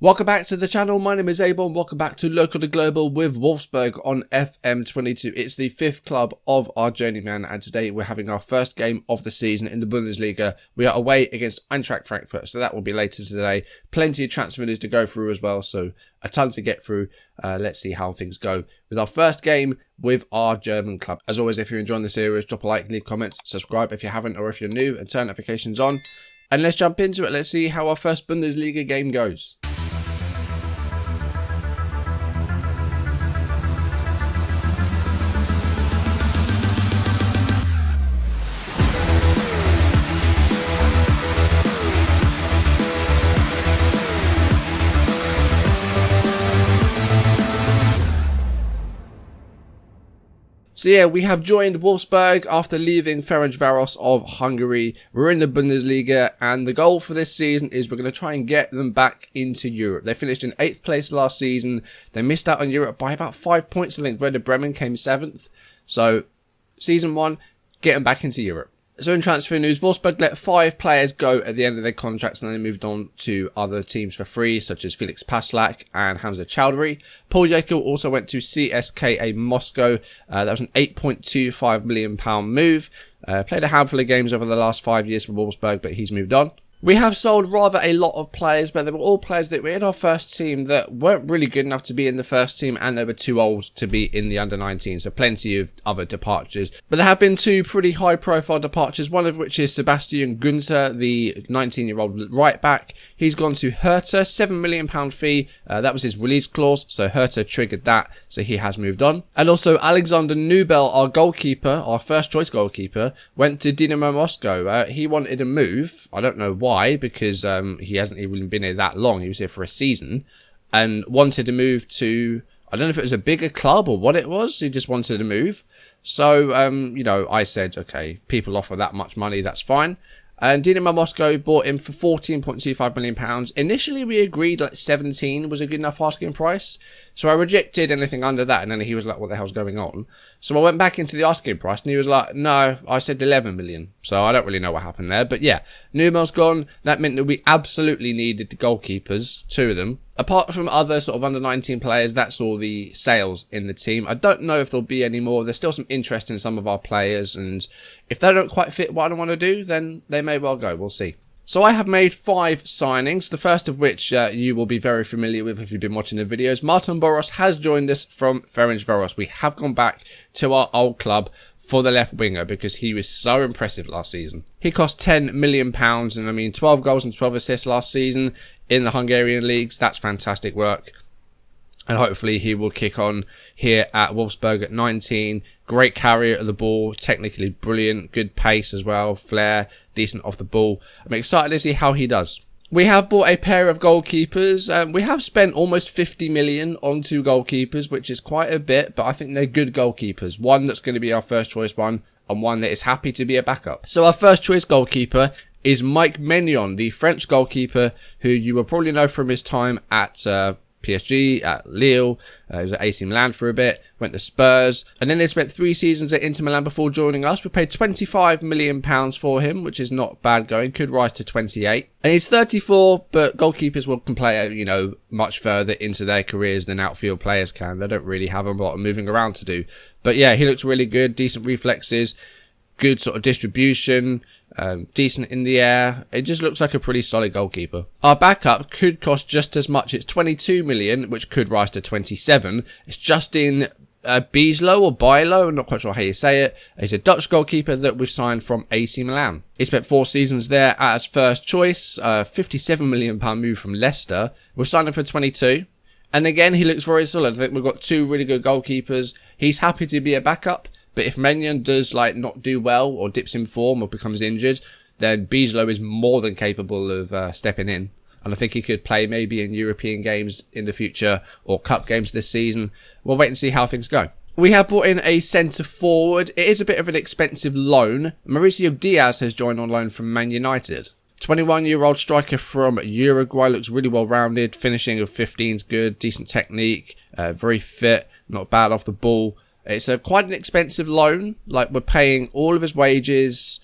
Welcome back to the channel. My name is Abel and welcome back to Local to Global with Wolfsburg on FM22. It's the fifth club of our Journeyman, and today we're having our first game of the season in the Bundesliga. We are away against Eintracht Frankfurt, so that will be later today. Plenty of transfer news to go through as well, so a ton to get through. Let's see how things go with our first game with our German club. As always, if you're enjoying the series, drop a like, leave comments, subscribe if you haven't, or if you're new, and turn notifications on. And let's jump into it. Let's see how our first Bundesliga game goes. So yeah, we have joined Wolfsburg after leaving Ferencváros of Hungary. We're in the Bundesliga, and the goal for this season is we're going to try and get them back into Europe. They finished in 8th place last season. They missed out on Europe by about 5 points. I think Werder Bremen came 7th. So season 1, get them back into Europe. So in transfer news, Wolfsburg let 5 players go at the end of their contracts, and then they moved on to other teams for free, such as Felix Paslak and Hamza Chowdhury. Paul Yekel also went to CSKA Moscow. That was an £8.25 million move. Played a handful of games over the last 5 years for Wolfsburg, but he's moved on. We have sold rather a lot of players, but they were all players that were in our first team that weren't really good enough to be in the first team, and they were too old to be in the under-19, so plenty of other departures. But there have been 2 pretty high-profile departures, one of which is Sebastian Gunter, the 19-year-old right-back. He's gone to Hertha, £7 million fee. That was his release clause, so Hertha triggered that, so he has moved on. And also Alexander Nubel, our goalkeeper, our first-choice goalkeeper, went to Dynamo Moscow. He wanted a move. I don't know why, because he hasn't even been here that long. He was here for a season and wanted to move to, I don't know if it was a bigger club or what it was. He just wanted to move. So, you know, I said, okay, people offer that much money, that's fine. And Dynamo Moscow bought him for £14.25 million. Initially, we agreed like 17 was a good enough asking price. So I rejected anything under that. And then he was like, what the hell's going on? So I went back into the asking price and he was like, no, I said 11 million. So I don't really know what happened there. But yeah, Newman's gone. That meant that we absolutely needed the goalkeepers, 2 of them. Apart from other sort of under-19 players, that's all the sales in the team. I don't know if there'll be any more. There's still some interest in some of our players, and if they don't quite fit what I want to do, then they may well go. We'll see. So I have made 5 signings, the first of which you will be very familiar with if you've been watching the videos. Martin Boros has joined us from Ferencváros. We have gone back to our old club for the left winger because he was so impressive last season. He cost £10 million, and I mean 12 goals and 12 assists last season in the Hungarian leagues. That's fantastic work. And hopefully he will kick on here at Wolfsburg at 19. Great carrier of the ball, technically brilliant, good pace as well, flair, decent off the ball. I'm excited to see how he does. We have bought a pair of goalkeepers. We have spent almost 50 million on 2 goalkeepers, which is quite a bit, but I think they're good goalkeepers. One that's going to be our first choice one, and one that is happy to be a backup. So our first choice goalkeeper is Mike Menyon, the French goalkeeper, who you will probably know from his time at PSG, at Lille. He was at AC Milan for a bit, went to Spurs, and then they spent 3 seasons at Inter Milan before joining us. We paid £25 million for him, which is not bad going, could rise to 28. And he's 34, but goalkeepers can play, you know, much further into their careers than outfield players can. They don't really have a lot of moving around to do. But yeah, he looks really good, decent reflexes, good sort of distribution, decent in the air. It just looks like a pretty solid goalkeeper. Our backup could cost just as much. It's 22 million, which could rise to 27. It's Justin Bieslow or Bilo, I'm not quite sure how you say it. He's a Dutch goalkeeper that we've signed from AC Milan. He spent 4 seasons there as first choice, £57 million move from Leicester. We've signed him for 22. And again, he looks very solid. I think we've got 2 really good goalkeepers. He's happy to be a backup. But if Menyon does not do well or dips in form or becomes injured, then Bieslow is more than capable of stepping in. And I think he could play maybe in European games in the future or cup games this season. We'll wait and see how things go. We have brought in a centre forward. It is a bit of an expensive loan. Mauricio Diaz has joined on loan from Man United. 21-year-old striker from Uruguay, looks really well rounded. Finishing of 15's good, decent technique, very fit, not bad off the ball. It's quite an expensive loan. Like, we're paying all of his wages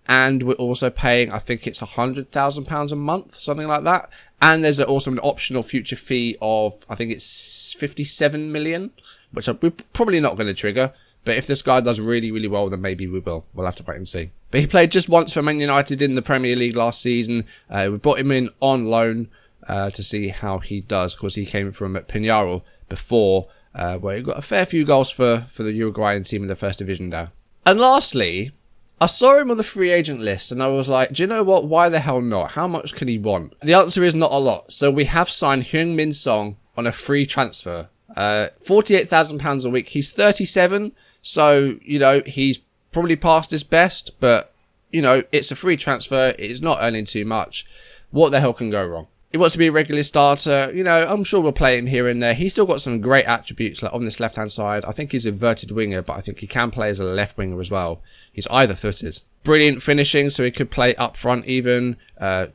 and we're also paying, I think it's £100,000 a month, something like that. And there's also an optional future fee of, I think it's 57 million, which we're probably not going to trigger. But if this guy does really, really well, then maybe we will. We'll have to wait and see. But he played just once for Man United in the Premier League last season. We brought him in on loan to see how he does. Of course, he came from Peñarol before, where he got a fair few goals for the Uruguayan team in the first division there. And lastly, I saw him on the free agent list and I was like, do you know what? Why the hell not? How much can he want? The answer is not a lot. So we have signed Heung-min Song on a free transfer. £48,000 a week. He's 37. So, you know, he's probably past his best. But, you know, it's a free transfer. It's not earning too much. What the hell can go wrong? He wants to be a regular starter. You know, I'm sure we'll play him here and there. He's still got some great attributes, like on this left-hand side. I think he's an inverted winger, but I think he can play as a left winger as well. He's either-footed. Brilliant finishing, so he could play up front even.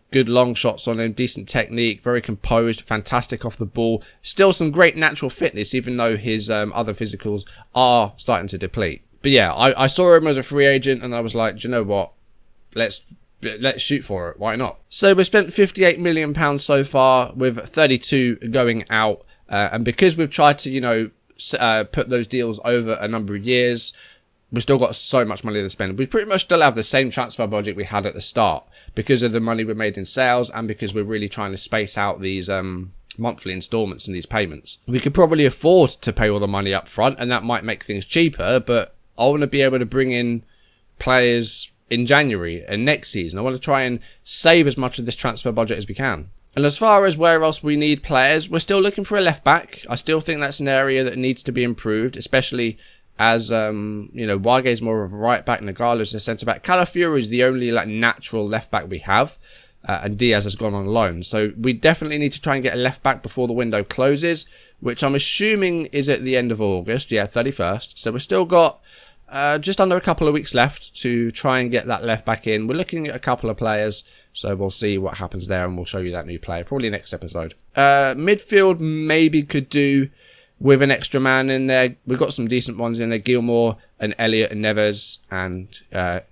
Good long shots on him, decent technique, very composed, fantastic off the ball. Still some great natural fitness, even though his other physicals are starting to deplete. But yeah, I saw him as a free agent, and I was like, do you know what? Let's shoot for it. Why not? So we've spent £58 million so far, with 32 going out. And because we've tried to, you know, put those deals over a number of years, we've still got so much money to spend. We pretty much still have the same transfer budget we had at the start because of the money we made in sales and because we're really trying to space out these monthly installments and these payments. We could probably afford to pay all the money up front, and that might make things cheaper, but I want to be able to bring in players in January and next season. I want to try and save as much of this transfer budget as we can. And as far as where else we need players, we're still looking for a left back. I still think that's an area that needs to be improved, especially as you know, Wage is more of a right back, Nagalo is a centre back. Calafiori is the only like natural left back we have, and Diaz has gone on loan. So we definitely need to try and get a left back before the window closes, which I'm assuming is at the end of August. Yeah, 31st. So we've still got just under a couple of weeks left to try and get that left back in. We're looking at a couple of players, so we'll see what happens there, and we'll show you that new player probably next episode. Midfield maybe could do with an extra man in there. We've got some decent ones in there. Gilmore and Elliott and Neves and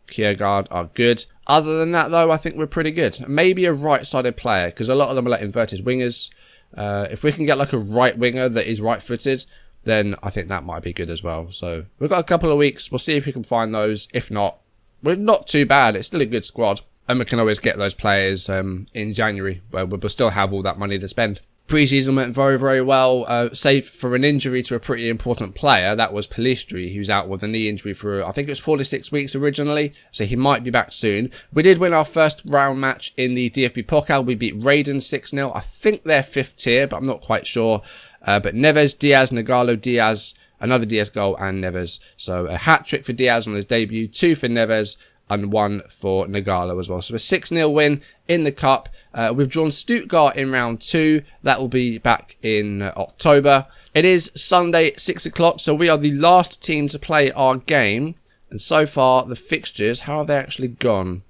Kiergaard are good. Other than that, though, I think we're pretty good. Maybe a right-sided player, because a lot of them are like inverted wingers. If we can get like a right winger that is right-footed, then I think that might be good as well. So we've got a couple of weeks. We'll see if we can find those. If not, we're not too bad. It's still a good squad. And we can always get those players in January, where we'll still have all that money to spend. Pre-season went very, very well, save for an injury to a pretty important player. That was Palistri, who's out with a knee injury for, I think it was 4 to 6 weeks originally, so he might be back soon. We did win our first round match in the DFB Pokal. We beat Raiden 6-0. I think they're 5th tier, but I'm not quite sure. But Neves, Diaz, Nagalo, Diaz, another Diaz goal, and Neves. So a hat-trick for Diaz on his debut, 2 for Neves, and 1 for Nagalo as well. So a 6-0 win in the Cup. We've drawn Stuttgart in round 2. That will be back in October. It is Sunday, 6 o'clock, so we are the last team to play our game. And so far, the fixtures, how have they actually gone?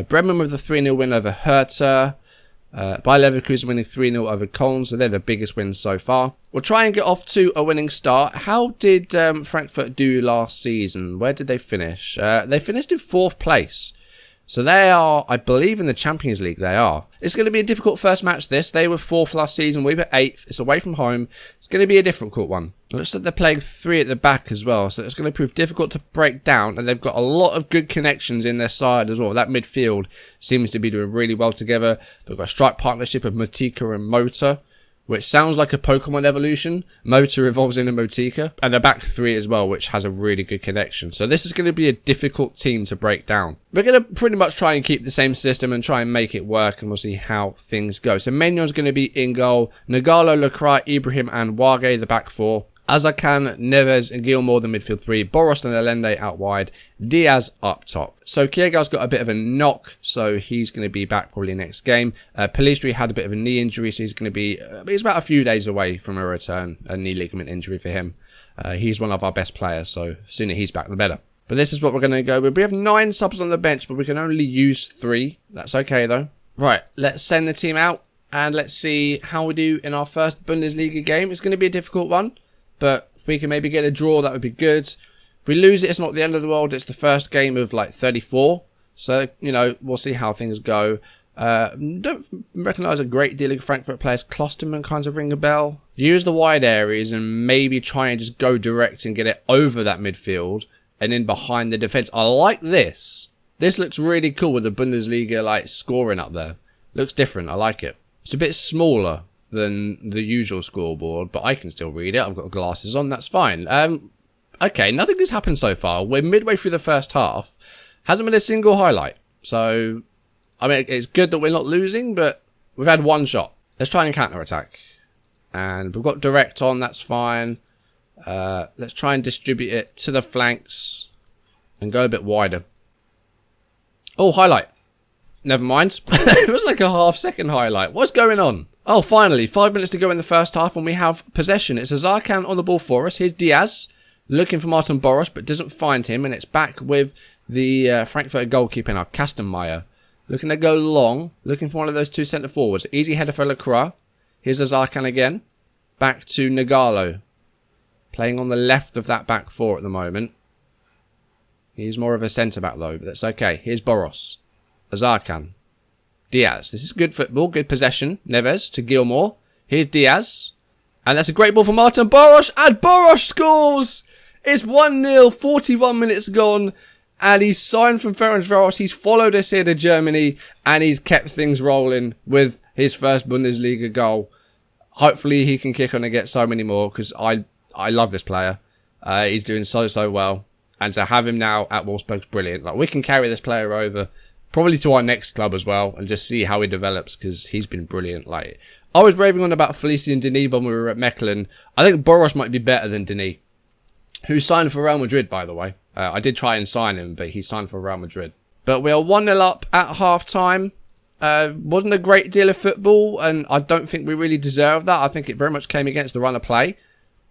Bremen with a 3-0 win over Hertha. Bayer Leverkusen winning 3-0 over Köln, so they're the biggest wins so far. We'll try and get off to a winning start. How did Frankfurt do last season? Where did they finish? They finished in 4th place. So they are, I believe, in the Champions League. They are. It's going to be a difficult first match, this. They were 4th last season. We were 8th. It's away from home. It's going to be a difficult one. It looks like they're playing 3 at the back as well, so it's going to prove difficult to break down, and they've got a lot of good connections in their side as well. That midfield seems to be doing really well together. They've got a strike partnership of Motika and Mota, which sounds like a Pokemon evolution. Mota evolves into Motika, and a back 3 as well, which has a really good connection. So this is going to be a difficult team to break down. We're going to pretty much try and keep the same system and try and make it work, and we'll see how things go. So Menyon's going to be in goal. Nagalo, Lecrae, Ibrahim and Wage, the back 4. Azakan, Neves and Gilmore, the midfield 3. Boros and Allende out wide. Diaz up top. So Kiergaard's got a bit of a knock, so he's going to be back probably next game. Palistri had a bit of a knee injury, so he's going to be... he's about a few days away from a return, a knee ligament injury for him. He's one of our best players, so sooner he's back, the better. But this is what we're going to go with. We have 9 subs on the bench, but we can only use 3. That's okay, though. Right, let's send the team out, and let's see how we do in our first Bundesliga game. It's going to be a difficult one. But if we can maybe get a draw, that would be good. If we lose it, it's not the end of the world. It's the first game of like 34. So, you know, we'll see how things go. Don't recognise a great deal of Frankfurt players. Klosterman kind of ring a bell. Use the wide areas and maybe try and just go direct and get it over that midfield and in behind the defence. I like this. This looks really cool with the Bundesliga like scoring up there. Looks different. I like it. It's a bit smaller than the usual scoreboard, but I can still read it. I've got glasses on. That's fine. Okay, nothing has happened so far. We're midway through the first half. Hasn't been a single highlight. So, I mean, it's good that we're not losing, but we've had one shot. Let's try and counter-attack. And we've got direct on, that's fine. Let's try and distribute it to the flanks and go a bit wider. Oh, highlight. Never mind. It was like a half-second highlight. What's going on? Oh, finally, 5 minutes to go in the first half, and we have possession. It's Azarkan on the ball for us. Here's Diaz, looking for Martin Boros, but doesn't find him, and it's back with the Frankfurt goalkeeper now, Kastenmeier. Looking to go long, looking for one of those two centre forwards. Easy header for Lacroix. Here's Azarkan again. Back to Nagalo. Playing on the left of that back four at the moment. He's more of a centre back though, but that's okay. Here's Boros. Azarkan. Diaz. This is good football, good possession. Neves to Gilmour. Here's Diaz. And that's a great ball for Martin Boros. And Boros scores! It's 1-0, 41 minutes gone. And he's signed from Ferencváros. He's followed us here to Germany. And he's kept things rolling with his first Bundesliga goal. Hopefully he can kick on and get so many more. Because I love this player. He's doing so well. And to have him now at Wolfsburg's brilliant. Like, we can carry this player over. Probably to our next club as well. And just see how he develops. Because he's been brilliant. Like, I was raving on about Felicien Denis when we were at Mechelen. I think Boros might be better than Denis. Who signed for Real Madrid, by the way. I did try and sign him, but he signed for Real Madrid. But we are 1-0 up at half-time. Wasn't a great deal of football, and I don't think we really deserved that. I think it very much came against the run of play.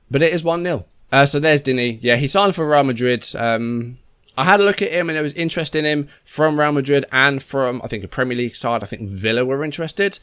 But it is 1-0. So there's Denis. Yeah, he signed for Real Madrid. I had a look at him, and there was interest in him from Real Madrid and from, I think, a Premier League side. I think Villa were interested.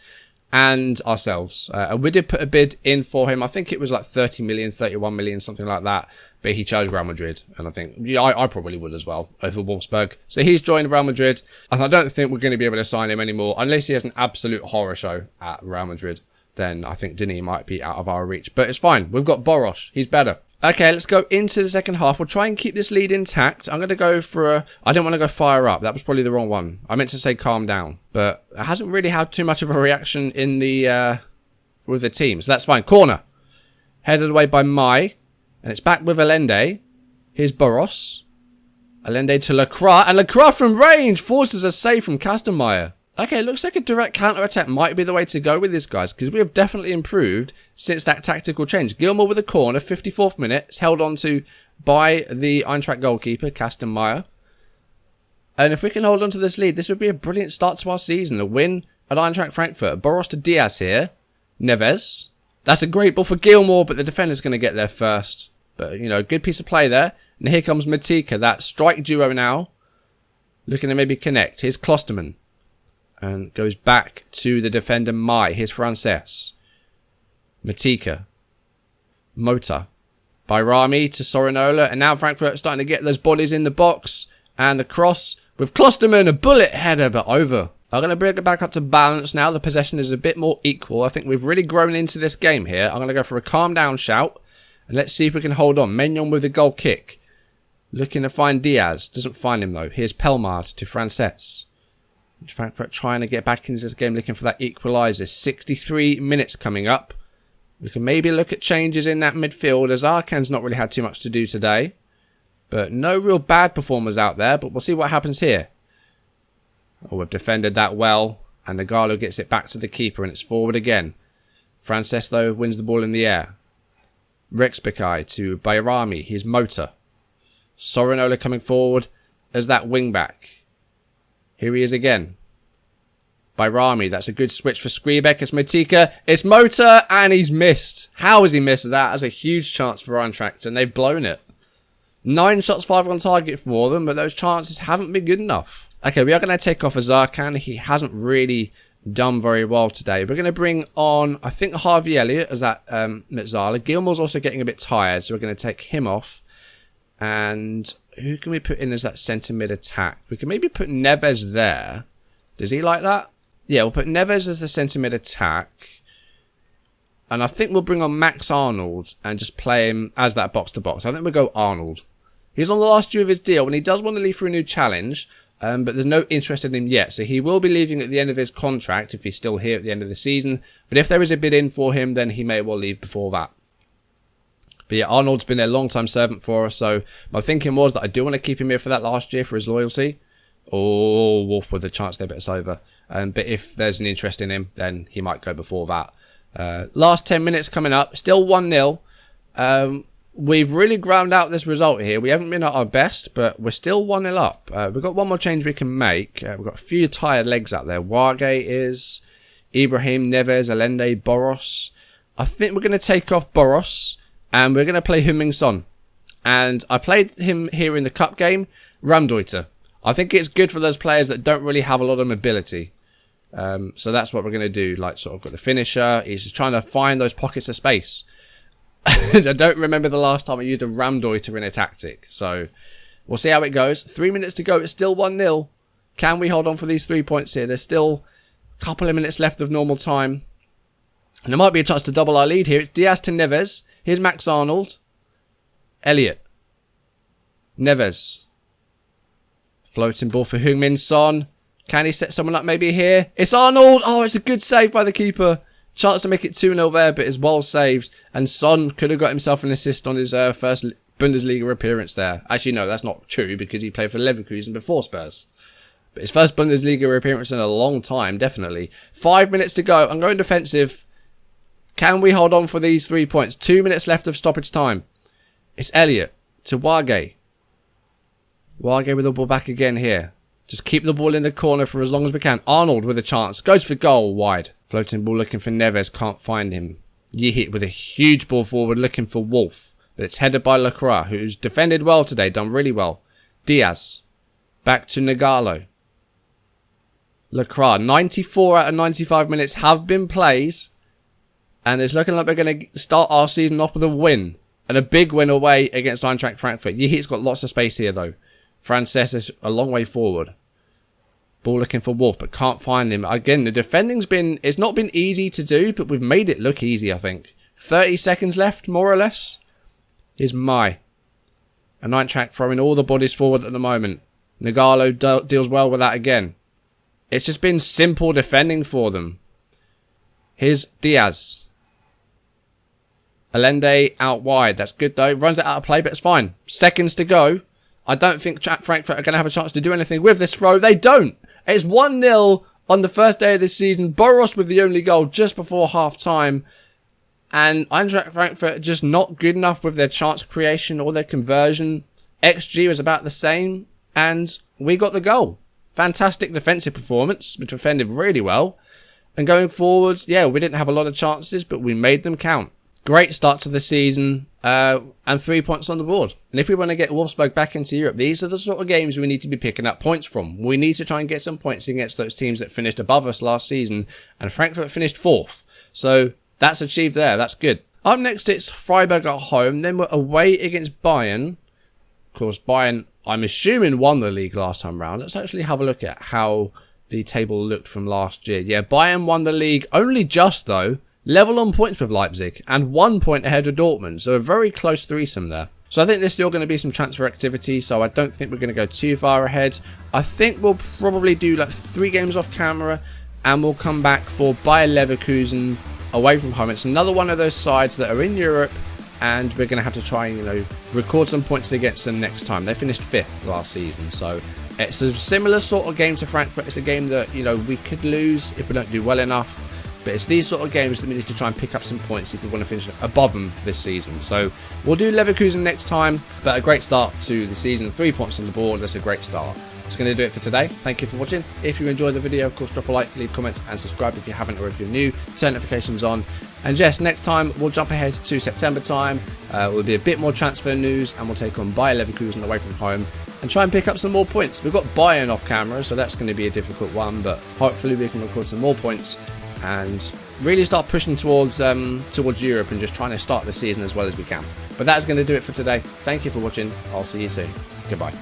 And ourselves. We did put a bid in for him. I think it was like 30 million, 31 million, something like that. But he chose Real Madrid. And I think, yeah, I probably would as well over Wolfsburg. So he's joined Real Madrid. And I don't think we're going to be able to sign him anymore. Unless he has an absolute horror show at Real Madrid. Then I think Denis might be out of our reach. But it's fine. We've got Boros. He's better. Okay, let's go into the second half. We'll try and keep this lead intact. I'm going to go for a... I don't want to go fire up. That was probably the wrong one. I meant to say calm down. But it hasn't really had too much of a reaction in the... with the team. So that's fine. Corner. Headed away by Mai. And it's back with Allende. Here's Boros. Allende to Lacroix. And Lacroix from range forces a save from Kastenmeier. Okay, looks like a direct counter-attack might be the way to go with this, guys, because we have definitely improved since that tactical change. Gilmour with a corner, 54th minute. It's held on to by the Eintracht goalkeeper, Kastenmeier. And if we can hold on to this lead, this would be a brilliant start to our season. A win at Eintracht Frankfurt. Boros to Diaz here. Neves. That's a great ball for Gilmour, but the defender's going to get there first. But, you know, good piece of play there. And here comes Matika, that strike duo now. Looking to maybe connect. Here's Klosterman. And goes back to the defender Mai. Here's Frances. Matika. Mota. Bayrami to Sorinola. And now Frankfurt starting to get those bodies in the box. And the cross with Klosterman. A bullet header, but over. I'm going to bring it back up to balance now. The possession is a bit more equal. I think we've really grown into this game here. I'm going to go for a calm down shout. And let's see if we can hold on. Menyon with a goal kick. Looking to find Diaz. Doesn't find him though. Here's Pelmard to Frances. Frankfurt trying to get back into this game, looking for that equaliser. 63 minutes coming up. We can maybe look at changes in that midfield, as Arkan's not really had too much to do today. But no real bad performers out there, but we'll see what happens here. Oh, we've defended that well, and Nagalo gets it back to the keeper, and it's forward again. Frances, though, wins the ball in the air. Rexbekai to Bayrami, his motor. Sorinola coming forward as that wing-back. Here he is again. Bayrami, that's a good switch for Skribek. It's Matika, it's Motor, and he's missed. How has he missed that? That's a huge chance for Eintracht, and they've blown it. 9 shots, 5 on target for them, but those chances haven't been good enough. Okay, we are going to take off Azarkan. He hasn't really done very well today. We're going to bring on, I think, Harvey Elliott as that Metzala. Gilmour's also getting a bit tired, so we're going to take him off. And who can we put in as that centre mid attack? We can maybe put Neves there. Does he like that? Yeah, we'll put Neves as the centre mid attack. And I think we'll bring on Max Arnold and just play him as that box-to-box. I think we'll go Arnold. He's on the last year of his deal, and he does want to leave for a new challenge. But there's no interest in him yet. So he will be leaving at the end of his contract if he's still here at the end of the season. But if there is a bid in for him, then he may well leave before that. But yeah, Arnold's been a long-time servant for us. So my thinking was that I do want to keep him here for that last year for his loyalty. Oh, Wolf with a chance there, but it's over. But if there's an interest in him, then he might go before that. Last 10 minutes coming up. Still 1-0. We've really ground out this result here. We haven't been at our best, but we're still 1-0 up. We've got one more change we can make. We've got a few tired legs out there. Wage is, Ibrahim, Neves, Allende, Boros. I think we're going to take off Boros, and we're going to play Heung-min Son. And I played him here in the cup game, Ramdeuter. I think it's good for those players that don't really have a lot of mobility. So that's what we're going to do. Like, sort of got the finisher. He's just trying to find those pockets of space. I don't remember the last time I used a Ramdeuter in a tactic. So we'll see how it goes. 3 minutes to go. It's still 1-0. Can we hold on for these 3 points here? There's still a couple of minutes left of normal time. And there might be a chance to double our lead here. It's Diaz to Neves. Here's Max Arnold. Elliot. Neves. Floating ball for Heung-min Son. Can he set someone up maybe here? It's Arnold. Oh, it's a good save by the keeper. Chance to make it 2-0 there, but it's well saved. And Son could have got himself an assist on his first Bundesliga appearance there. Actually, no, that's not true because he played for Leverkusen before Spurs. But his first Bundesliga appearance in a long time, definitely. 5 minutes to go. I'm going defensive. Can we hold on for these 3 points? 2 minutes left of stoppage time. It's Elliot to Wage. Wage with the ball back again here. Just keep the ball in the corner for as long as we can. Arnold with a chance. Goes for goal. Wide. Floating ball looking for Neves. Can't find him. Yehit with a huge ball forward looking for Wolf. But it's headed by Lacroix, who's defended well today. Done really well. Diaz. Back to Nagalo. Lacroix. 94 out of 95 minutes have been played. And it's looking like we're going to start our season off with a win. And a big win away against Eintracht Frankfurt. Yehit's got lots of space here though. Frances is a long way forward. Ball looking for Wolf, but can't find him. Again, the defending's it's not been easy to do, but we've made it look easy, I think. 30 seconds left, more or less. Here's Mai. And Eintracht throwing all the bodies forward at the moment. Nagalo deals well with that again. It's just been simple defending for them. Here's Diaz. Allende out wide. That's good though. Runs it out of play, but it's fine. Seconds to go. I don't think Frankfurt are going to have a chance to do anything with this throw. They don't. It's 1-0 on the first day of this season. Boros with the only goal just before half-time. And Eintracht Frankfurt just not good enough with their chance creation or their conversion. XG was about the same. And we got the goal. Fantastic defensive performance. We defended really well. And going forward, yeah, we didn't have a lot of chances, but we made them count. Great start to the season, and 3 points on the board. And if we want to get Wolfsburg back into Europe, these are the sort of games we need to be picking up points from. We need to try and get some points against those teams that finished above us last season, and Frankfurt finished 4th. So that's achieved there. That's good. Up next, it's Freiburg at home. Then we're away against Bayern. Of course, Bayern, I'm assuming, won the league last time round. Let's actually have a look at how the table looked from last year. Yeah, Bayern won the league only just, though. Level on points with Leipzig and 1 point ahead of Dortmund. So a very close threesome there. So I think there's still going to be some transfer activity. So I don't think we're going to go too far ahead. I think we'll probably do like 3 games off camera. And we'll come back for Bayer Leverkusen away from home. It's another one of those sides that are in Europe. And we're going to have to try and, record some points against them next time. They finished 5th last season. So it's a similar sort of game to Frankfurt. It's a game that, we could lose if we don't do well enough. But it's these sort of games that we need to try and pick up some points if we want to finish above them this season. So we'll do Leverkusen next time. But a great start to the season. 3 points on the board. That's a great start. That's going to do it for today. Thank you for watching. If you enjoyed the video, of course, drop a like, leave comments and subscribe if you haven't, or if you're new, turn notifications on. And yes, next time we'll jump ahead to September time. Will be a bit more transfer news, and we'll take on Bayer Leverkusen away from home and try and pick up some more points. We've got Bayern off camera, so that's going to be a difficult one, but hopefully we can record some more points and really start pushing towards Europe and just trying to start the season as well as we can. But that's going to do it for today. Thank you for watching. I'll see you soon. Goodbye.